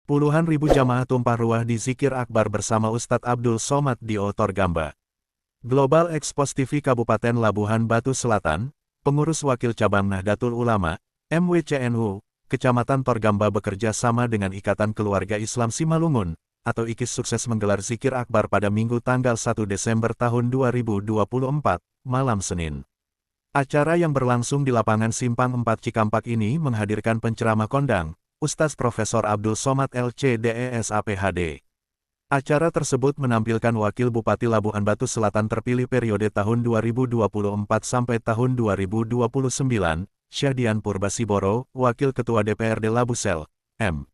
Puluhan ribu jamaah tumpah ruah di Zikir Akbar bersama Ustadz Abdul Somad di Otorgamba. Global Expos TV Kabupaten Labuhan Batu Selatan, Pengurus Wakil Cabang Nahdlatul Ulama, MWCNU, Kecamatan Torgamba bekerja sama dengan Ikatan Keluarga Islam Simalungun, atau IKIS sukses menggelar Zikir Akbar pada Minggu tanggal 1 Desember tahun 2024, malam Senin. Acara yang berlangsung di lapangan Simpang 4 Cikampak ini menghadirkan penceramah kondang, Ustaz Profesor Abdul Somad LCDES APHD. Acara tersebut menampilkan Wakil Bupati Labuhan Batu Selatan terpilih periode tahun 2024 sampai tahun 2029, Syahdian Purbasiboro, Wakil Ketua DPRD Labusel, M.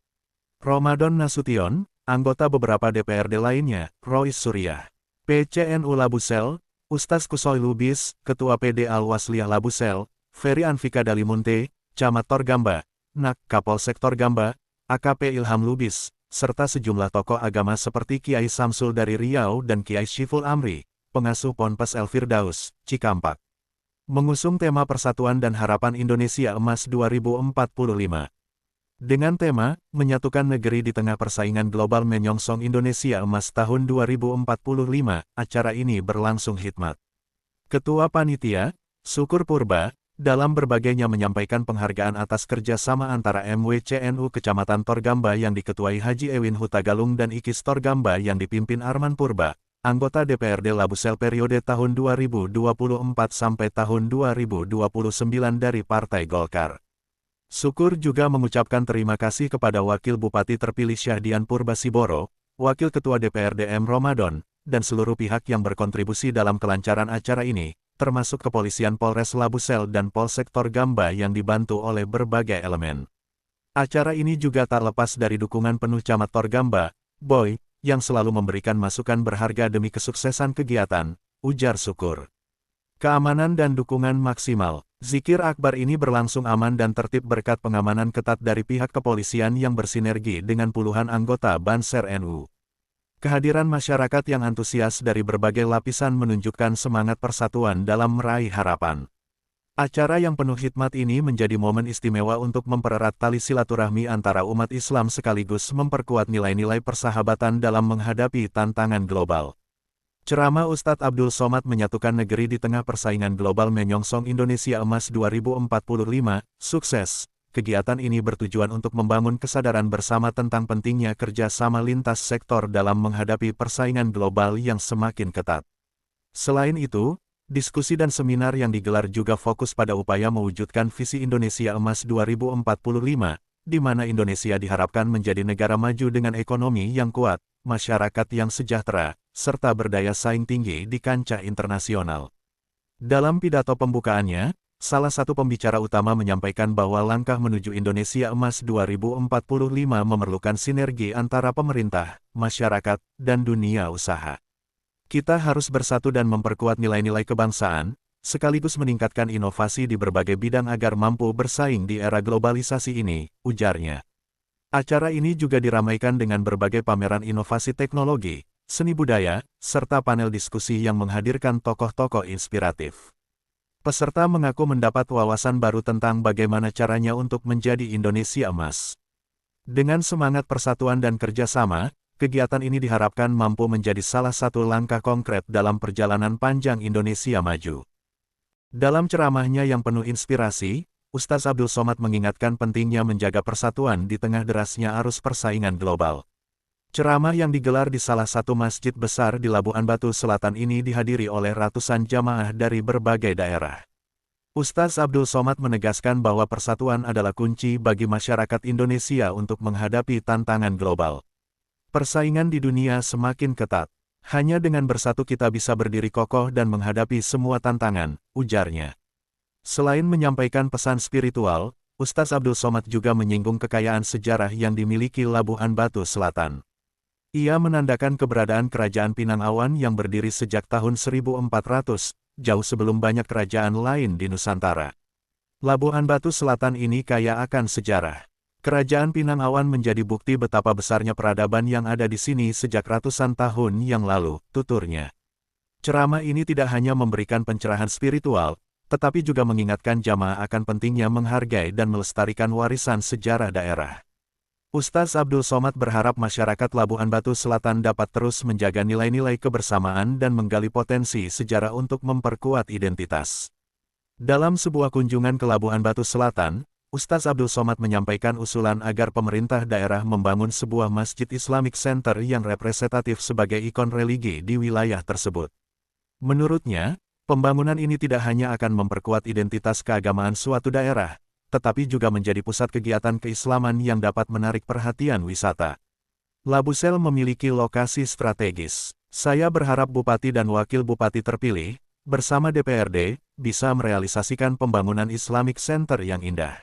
Ramadan Nasution, anggota beberapa DPRD lainnya, Rois Suryah, PCNU Labusel, Ustaz Kusoy Lubis, Ketua PD Al-Wasliyah Labusel, Ferry Anfika Dalimunte, Camat Torgamba, Nak Kapolsek Torgamba, AKP Ilham Lubis, serta sejumlah tokoh agama seperti Kiai Samsul dari Riau dan Kiai Syiful Amri, pengasuh Ponpes El Firdaus, Cikampak. Mengusung tema Persatuan dan Harapan Indonesia Emas 2045. Dengan tema, Menyatukan Negeri di Tengah Persaingan Global Menyongsong Indonesia Emas tahun 2045, acara ini berlangsung hikmat. Ketua Panitia, Syukur Purba, dalam berbagainya menyampaikan penghargaan atas kerjasama antara MWCNU Kecamatan Torgamba yang diketuai Haji Ewin Hutagalung dan IKIS Torgamba yang dipimpin Arman Purba, anggota DPRD Labusel periode tahun 2024 sampai tahun 2029 dari Partai Golkar. Syukur juga mengucapkan terima kasih kepada Wakil Bupati terpilih Syahdian Purbasiboro, Wakil Ketua DPRD M. Ramadan, dan seluruh pihak yang berkontribusi dalam kelancaran acara ini, termasuk Kepolisian Polres Labusel dan Polsek Torgamba yang dibantu oleh berbagai elemen. Acara ini juga tak lepas dari dukungan penuh Camat Torgamba, Boy, yang selalu memberikan masukan berharga demi kesuksesan kegiatan, ujar Syukur. Keamanan dan dukungan maksimal. Zikir Akbar ini berlangsung aman dan tertib berkat pengamanan ketat dari pihak kepolisian yang bersinergi dengan puluhan anggota Banser NU. Kehadiran masyarakat yang antusias dari berbagai lapisan menunjukkan semangat persatuan dalam meraih harapan. Acara yang penuh hikmat ini menjadi momen istimewa untuk mempererat tali silaturahmi antara umat Islam sekaligus memperkuat nilai-nilai persahabatan dalam menghadapi tantangan global. Ceramah Ustadz Abdul Somad menyatukan negeri di tengah persaingan global menyongsong Indonesia Emas 2045, sukses. Kegiatan ini bertujuan untuk membangun kesadaran bersama tentang pentingnya kerjasama lintas sektor dalam menghadapi persaingan global yang semakin ketat. Selain itu, diskusi dan seminar yang digelar juga fokus pada upaya mewujudkan visi Indonesia Emas 2045, di mana Indonesia diharapkan menjadi negara maju dengan ekonomi yang kuat, masyarakat yang sejahtera, serta berdaya saing tinggi di kancah internasional. Dalam pidato pembukaannya, salah satu pembicara utama menyampaikan bahwa langkah menuju Indonesia Emas 2045 memerlukan sinergi antara pemerintah, masyarakat, dan dunia usaha. Kita harus bersatu dan memperkuat nilai-nilai kebangsaan, sekaligus meningkatkan inovasi di berbagai bidang agar mampu bersaing di era globalisasi ini, ujarnya. Acara ini juga diramaikan dengan berbagai pameran inovasi teknologi, seni budaya, serta panel diskusi yang menghadirkan tokoh-tokoh inspiratif. Peserta mengaku mendapat wawasan baru tentang bagaimana caranya untuk menjadi Indonesia Emas. Dengan semangat persatuan dan kerjasama, kegiatan ini diharapkan mampu menjadi salah satu langkah konkret dalam perjalanan panjang Indonesia maju. Dalam ceramahnya yang penuh inspirasi, Ustaz Abdul Somad mengingatkan pentingnya menjaga persatuan di tengah derasnya arus persaingan global. Ceramah yang digelar di salah satu masjid besar di Labuhan Batu Selatan ini dihadiri oleh ratusan jamaah dari berbagai daerah. Ustaz Abdul Somad menegaskan bahwa persatuan adalah kunci bagi masyarakat Indonesia untuk menghadapi tantangan global. Persaingan di dunia semakin ketat. Hanya dengan bersatu kita bisa berdiri kokoh dan menghadapi semua tantangan, ujarnya. Selain menyampaikan pesan spiritual, Ustaz Abdul Somad juga menyinggung kekayaan sejarah yang dimiliki Labuhan Batu Selatan. Ia menandakan keberadaan Kerajaan Pinang-Awan yang berdiri sejak tahun 1400, jauh sebelum banyak kerajaan lain di Nusantara. Labuhan Batu Selatan ini kaya akan sejarah. Kerajaan Pinang-Awan menjadi bukti betapa besarnya peradaban yang ada di sini sejak ratusan tahun yang lalu, tuturnya. Ceramah ini tidak hanya memberikan pencerahan spiritual, tetapi juga mengingatkan jamaah akan pentingnya menghargai dan melestarikan warisan sejarah daerah. Ustaz Abdul Somad berharap masyarakat Labuhan Batu Selatan dapat terus menjaga nilai-nilai kebersamaan dan menggali potensi sejarah untuk memperkuat identitas. Dalam sebuah kunjungan ke Labuhan Batu Selatan, Ustaz Abdul Somad menyampaikan usulan agar pemerintah daerah membangun sebuah Masjid Islamic Center yang representatif sebagai ikon religi di wilayah tersebut. Menurutnya, pembangunan ini tidak hanya akan memperkuat identitas keagamaan suatu daerah, tetapi juga menjadi pusat kegiatan keislaman yang dapat menarik perhatian wisata. Labusel memiliki lokasi strategis. Saya berharap Bupati dan Wakil Bupati terpilih, bersama DPRD, bisa merealisasikan pembangunan Islamic Center yang indah.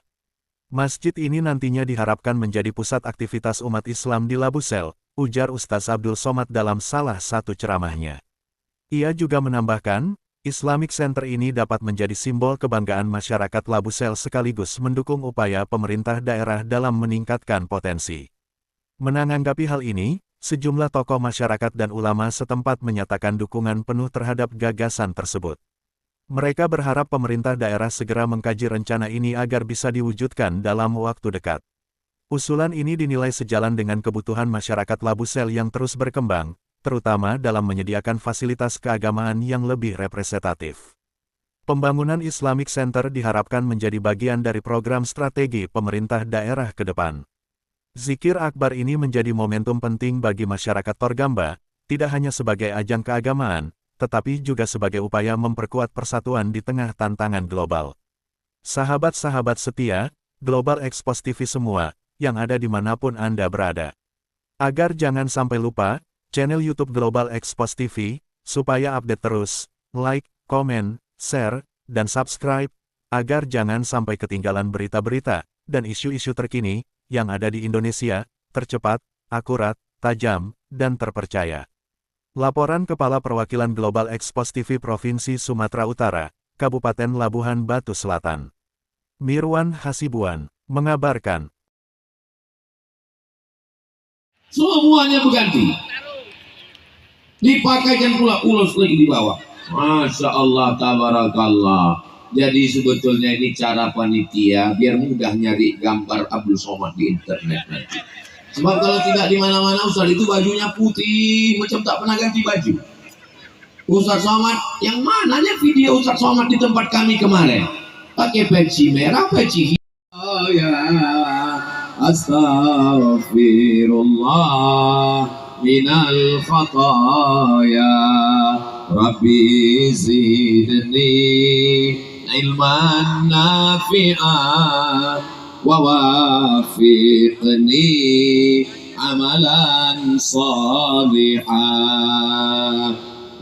Masjid ini nantinya diharapkan menjadi pusat aktivitas umat Islam di Labusel, ujar Ustaz Abdul Somad dalam salah satu ceramahnya. Ia juga menambahkan, Islamic Center ini dapat menjadi simbol kebanggaan masyarakat Labusel sekaligus mendukung upaya pemerintah daerah dalam meningkatkan potensi. Menanggapi hal ini, sejumlah tokoh masyarakat dan ulama setempat menyatakan dukungan penuh terhadap gagasan tersebut. Mereka berharap pemerintah daerah segera mengkaji rencana ini agar bisa diwujudkan dalam waktu dekat. Usulan ini dinilai sejalan dengan kebutuhan masyarakat Labusel yang terus berkembang, terutama dalam menyediakan fasilitas keagamaan yang lebih representatif. Pembangunan Islamic Center diharapkan menjadi bagian dari program strategi pemerintah daerah ke depan. Zikir Akbar ini menjadi momentum penting bagi masyarakat Torgamba, tidak hanya sebagai ajang keagamaan, tetapi juga sebagai upaya memperkuat persatuan di tengah tantangan global. Sahabat-sahabat setia, Global Expos TV semua, yang ada dimanapun Anda berada. Agar jangan sampai lupa, channel YouTube Global Expos TV, supaya update terus, like, komen, share, dan subscribe, agar jangan sampai ketinggalan berita-berita dan isu-isu terkini yang ada di Indonesia, tercepat, akurat, tajam, dan terpercaya. Laporan Kepala Perwakilan Global Expos TV Provinsi Sumatera Utara, Kabupaten Labuhan Batu Selatan. Mirwan Hasibuan, mengabarkan. Semuanya berganti. Dipakaikan pula ulos lagi di bawah. Masya Allah, tabarakallah. Jadi sebetulnya ini cara panitia biar mudah nyari gambar Abdul Somad di internet nanti. Sebab kalau tidak di mana-mana Ustaz itu bajunya putih, macam tak pernah ganti baju. Ustaz Somad, yang mananya video Ustaz Somad di tempat kami kemarin? Pakai peci merah, peci hijau. Ya, astaghfirullah minal khataya Rabbi zidni ilman nafi'an wa wafiqni amalan salihah.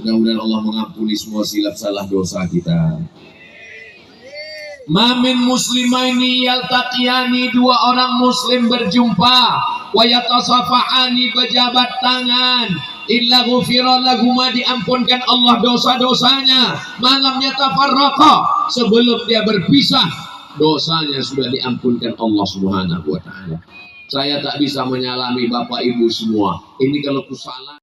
Mudah-mudahan Allah mengampuni semua silap salah dosa kita. Mamin muslimaini yaltaqiyani, dua orang muslim berjumpa, wa yatasafahani, berjabat tangan, illa ghufira lahuma, diampunkan Allah dosa-dosanya, malamnya tafarraqa, sebelum dia berpisah dosanya sudah diampunkan Allah Subhanahu wa taala. Saya tak bisa menyalami Bapak Ibu semua. Ini kalau kusalah